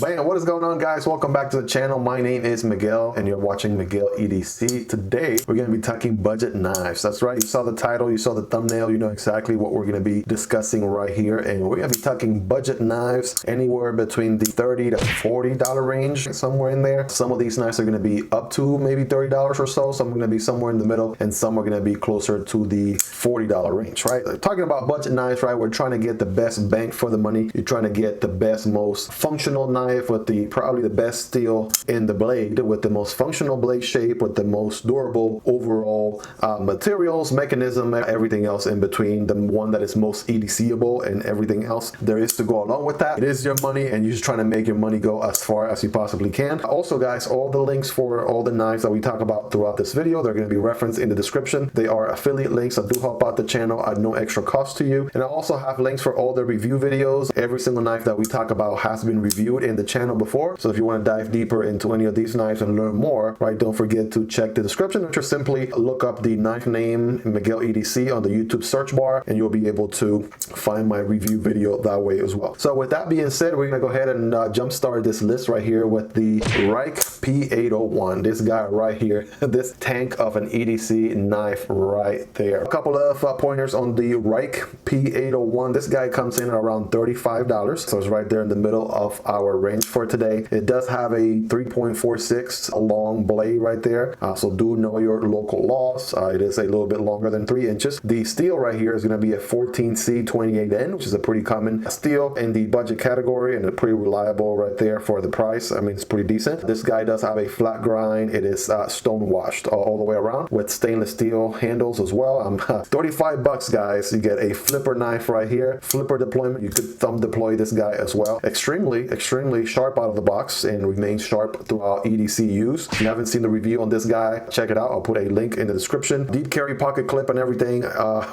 Bam, what is going on, guys? Welcome back to the channel. My name is Miguel and you're watching Miguel EDC. Today we're going to be talking budget knives. That's right, you saw the title, you saw the thumbnail, you know exactly what we're going to be discussing right here. And we're going to be talking budget knives anywhere between the $30 to $40 range, somewhere in there. Some of these knives are going to be up to maybe $30 or so, some are going to be somewhere in the middle, and some are going to be closer to the $40 range, right? Talking about budget knives, right? We're trying to get the best bang for the money. You're trying to get the best, most functional knife with probably the best steel in the blade, with the most functional blade shape, with the most durable overall materials, mechanism, everything else in between, the one that is most EDCable and everything else there is to go along with that. It is your money and you're just trying to make your money go as far as you possibly can. Also, guys, all the links for all the knives that we talk about throughout this video, they're going to be referenced in the description. They are affiliate links that do help out the channel at no extra cost to you. And I also have links for all the review videos. Every single knife that we talk about has been reviewed in the channel before. So if you want to dive deeper into any of these knives and learn more, right, don't forget to check the description, or just simply look up the knife name Miguel EDC on the YouTube search bar and you'll be able to find my review video that way as well. So with that being said, we're going to go ahead and jumpstart this list right here with the Reich P801. This guy right here, this tank of an EDC knife right there. A couple of pointers on the Reich P801. This guy comes in at around $35, so it's right there in the middle of our range for today. It does have a 3.46 long blade right there, so do know your local laws. It is a little bit longer than 3 inches. The steel right here is going to be a 14C28N, which is a pretty common steel in the budget category and a pretty reliable right there for the price. I mean, it's pretty decent. This guy does have a flat grind. It is stone washed all the way around with stainless steel handles as well. 35 bucks, guys. You get a flipper knife right here. Flipper deployment. You could thumb deploy this guy as well. Extremely sharp out of the box and remains sharp throughout EDC use. If you haven't seen the review on this guy, check it out. I'll put a link in the description. Deep carry pocket clip and everything.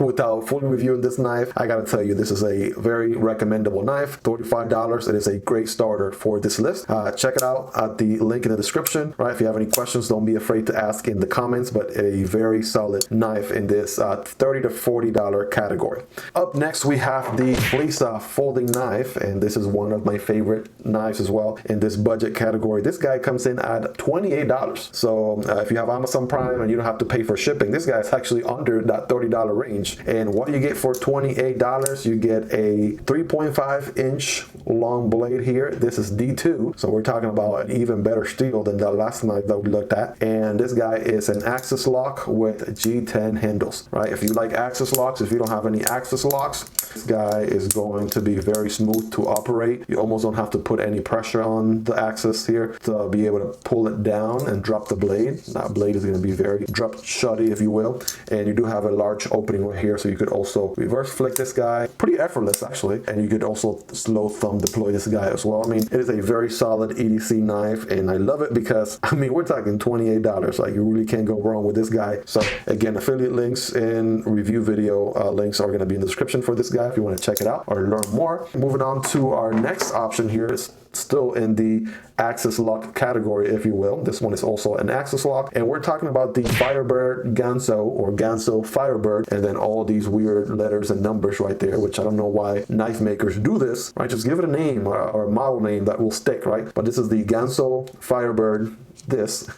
Without fully reviewing this knife, I gotta tell you, this is a very recommendable knife. $35. It is a great starter for this list. Check it out at the link in the description. Right? If you have any questions, don't be afraid to ask in the comments, but a very solid knife in this $30 to $40 category. Up next, we have the Fleece folding knife, and this is one of my favorite knives as well in this budget category. This guy comes in at $28. So if you have Amazon Prime and you don't have to pay for shipping, this guy is actually under that $30 range. And what you get for $28, you get a 3.5 inch long blade here. This is D2, so we're talking about an even better steel than that last knife that we looked at. And this guy is an axis lock with G10 handles, right? If you like axis locks, if you don't have any axis locks, this guy is going to be very smooth to operate. You almost don't have to put any pressure on the axis here to be able to pull it down and drop the blade. That blade is going to be very drop shotty, if you will. And you do have a large opening right here, so you could also reverse flick this guy. Pretty effortless, actually. And you could also slow thumb deploy this guy as well. I mean, it is a very solid EDC knife, and I love it because, I mean, we're talking $28. Like, you really can't go wrong with this guy. So again, affiliate links and review video links are going to be in the description for this guy if you want to check it out or learn more. Moving on to our next option here is still in the axis lock category, if you will. This one is also an axis lock, and we're talking about the Firebird Ganzo, or Ganzo Firebird, and then all these weird letters and numbers right there, which I don't know why knife makers do this, right? Just give it a name or a model name that will stick, right? But this is the Ganzo Firebird. This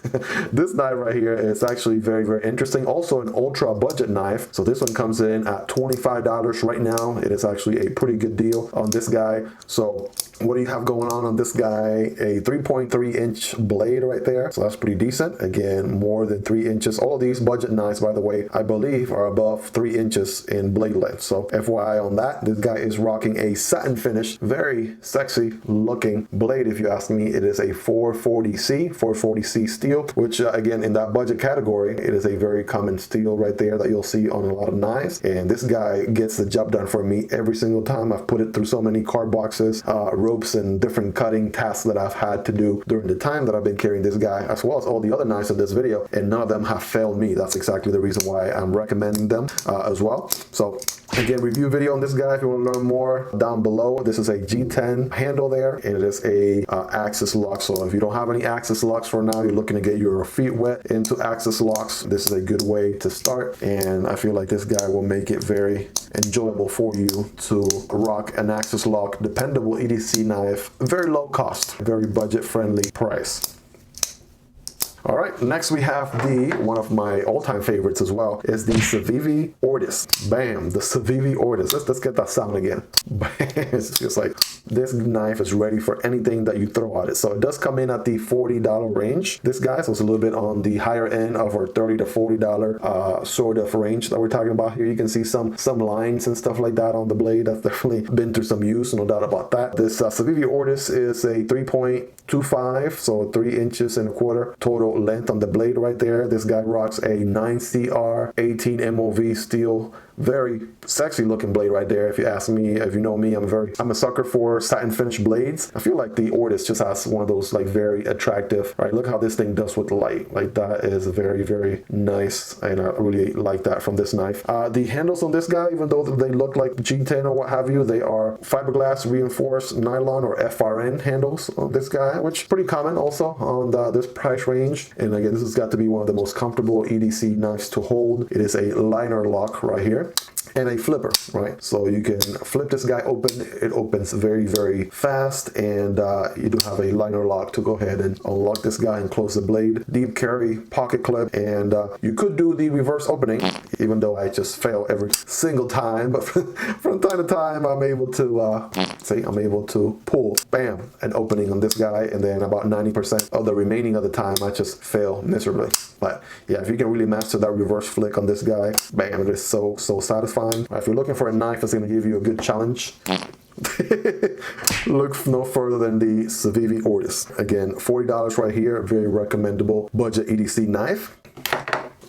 knife right here is actually very interesting. Also an ultra budget knife, so this one comes in at $25 right now. It is actually a pretty good deal on this guy. So what do you have going on this guy? A 3.3 inch blade right there, so that's pretty decent. Again, more than 3 inches. All of these budget knives, by the way, I believe are above 3 inches in blade length, so FYI on that. This guy is rocking a satin finish, very sexy looking blade, if you ask me. It is a 440C steel, which again, in that budget category, it is a very common steel right there that you'll see on a lot of knives. And this guy gets the job done for me every single time. I've put it through so many card boxes, ropes, and different cutting tasks that I've had to do during the time that I've been carrying this guy, as well as all the other knives in this video, and none of them have failed me. That's exactly the reason why I'm recommending them as well. So Again, review video on this guy if you want to learn more down below. This is a G10 handle there, and it is a axis lock. So if you don't have any axis locks for now, you're looking to get your feet wet into axis locks, this is a good way to start. And I feel like this guy will make it very enjoyable for you to rock an axis lock, dependable EDC knife, very low cost, very budget friendly price. All right, next we have one of my all-time favorites as well, is the Civivi Ortis. Bam, the Civivi Ortis. Let's get that sound again. Bam, it's just like, this knife is ready for anything that you throw at it. So it does come in at the $40 range. This guy, so it's a little bit on the higher end of our $30 to $40 sort of range that we're talking about here. You can see some lines and stuff like that on the blade. That's definitely been through some use, no doubt about that. This Civivi Ortis is a 3.25, so 3 inches and a quarter total length on the blade right there. This guy rocks a 9CR 18 MOV steel, very sexy looking blade right there. If you ask me, if you know me, I'm a sucker for satin finish blades. I feel like the Ortis just has one of those like very attractive, right? Look how this thing does with the light. Like that is very, very nice, and I really like that from this knife. The handles on this guy, even though they look like G10 or what have you, they are fiberglass reinforced nylon or FRN handles on this guy, which is pretty common also on this price range. And again, this has got to be one of the most comfortable EDC knives to hold. It is a liner lock right here, and a flipper, right? So you can flip this guy open. It opens very, very fast, and you do have a liner lock to go ahead and unlock this guy and close the blade. Deep carry pocket clip, and you could do the reverse opening, even though I just fail every single time. But from time to time, I'm able to pull, bam, an opening on this guy, and then about 90% of the remaining of the time, I just fail miserably. But yeah, if you can really master that reverse flick on this guy, bam, it is so satisfying. If you're looking for a knife that's going to give you a good challenge, look no further than the Civivi Ortis. Again, $40 right here, very recommendable budget EDC knife.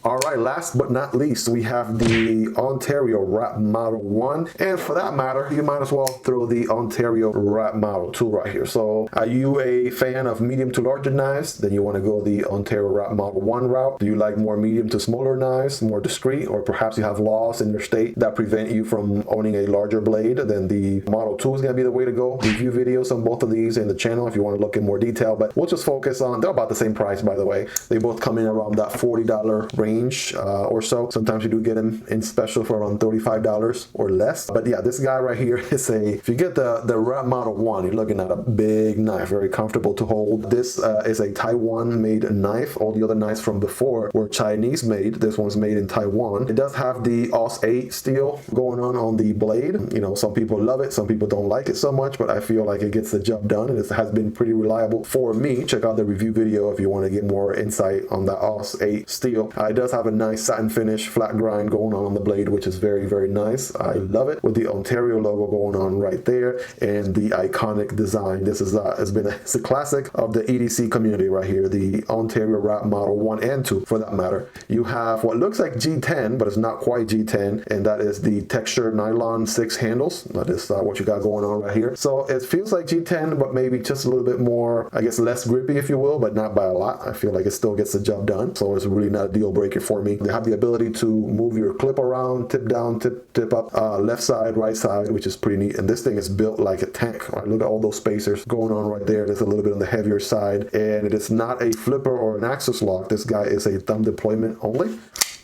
All right, last but not least, we have the Ontario Wrap Model 1. And for that matter, you might as well throw the Ontario Wrap Model 2 right here. So are you a fan of medium to larger knives? Then you want to go the Ontario Wrap Model 1 route. Do you like more medium to smaller knives, more discreet, or perhaps you have laws in your state that prevent you from owning a larger blade? Then the Model 2 is going to be the way to go. Review videos on both of these in the channel if you want to look in more detail, but we'll just focus on, they're about the same price, by the way. They both come in around that $40 range. Or so. Sometimes you do get them in special for around $35 or less. But yeah, this guy right here is if you get the Wrap Model 1, you're looking at a big knife, very comfortable to hold. This is a Taiwan made knife. All the other knives from before were Chinese made. This one's made in Taiwan. It does have the Aus 8 steel going on the blade. You know, some people love it, some people don't like it so much, but I feel like it gets the job done, and it has been pretty reliable for me. Check out the review video if you want to get more insight on that Aus 8 steel. It does have a nice satin finish flat grind going on the blade, which is very, very nice. I love it, with the Ontario logo going on right there, and the iconic design. This is it's a classic of the EDC community right here, the Ontario Wrap Model 1 and 2 for that matter. You have what looks like G10, but it's not quite G10, and that is the textured nylon 6 handles. That is what you got going on right here. So it feels like G10, but maybe just a little bit more, I guess, less grippy, if you will, but not by a lot. I feel like it still gets the job done, so it's really not a deal breaker for me. They have the ability to move your clip around, tip down, tip up, left side, right side, which is pretty neat. And this thing is built like a tank. Right? Look at all those spacers going on right there. There's a little bit on the heavier side, and it is not a flipper or an axis lock. This guy is a thumb deployment only.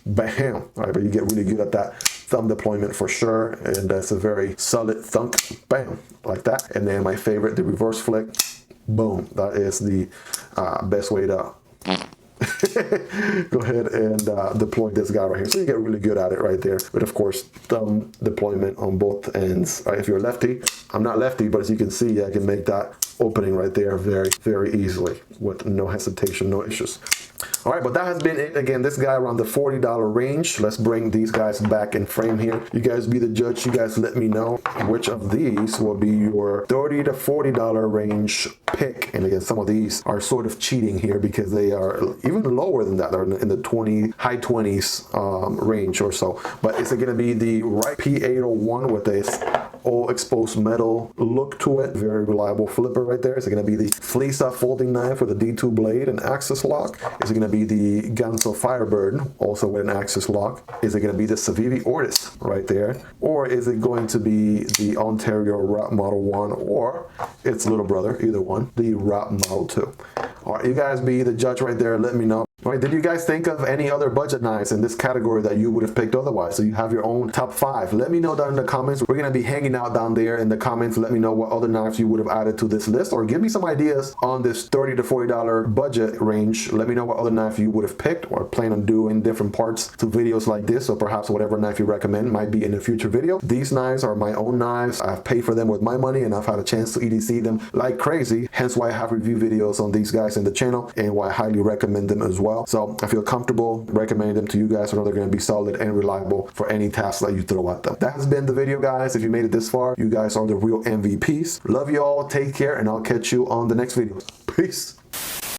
Bam! All right, but you get really good at that thumb deployment for sure, and that's a very solid thunk. Bam! Like that. And then my favorite, the reverse flick. Boom! That is the best way to go ahead and deploy this guy right here. So you get really good at it right there. But of course, thumb deployment on both ends. If you're lefty, I'm not lefty, but as you can see, I can make that opening right there very, very easily with no hesitation, no issues. All right, but that has been it. Again, this guy around the $40 range. Let's bring these guys back in frame here. You guys be the judge. You guys let me know which of these will be your $30 to $40 range pick. And again, some of these are sort of cheating here because they are even lower than that. They're in the high 20s range or so. But it's going to be the Reich P801 with this all exposed metal look to it. Very reliable flipper right there. Is it going to be the Fleece folding knife with a D2 blade and axis lock? Is it going to be the Ganzo Firebird, also with an axis lock? Is it going to be the Civivi Ortis right there? Or is it going to be the Ontario Wrap Model 1 or its little brother, either one, the Wrap Model 2? All right, you guys be the judge right there. Let me know. All right, did you guys think of any other budget knives in this category that you would have picked otherwise? So you have your own top 5. Let me know down in the comments. We're going to be hanging out down there in the comments. Let me know what other knives you would have added to this list, or give me some ideas on this $30 to $40 budget range. Let me know what other knife you would have picked or plan on doing different parts to videos like this. So perhaps whatever knife you recommend might be in a future video. These knives are my own knives. I've paid for them with my money and I've had a chance to EDC them like crazy. Hence why I have review videos on these guys in the channel and why I highly recommend them as well. So I feel comfortable recommending them to you guys. I know they're going to be solid and reliable for any task that you throw at them. That has been the video, guys. If you made it this far, you guys are the real MVPs. Love you all. Take care, and I'll catch you on the next video. Peace.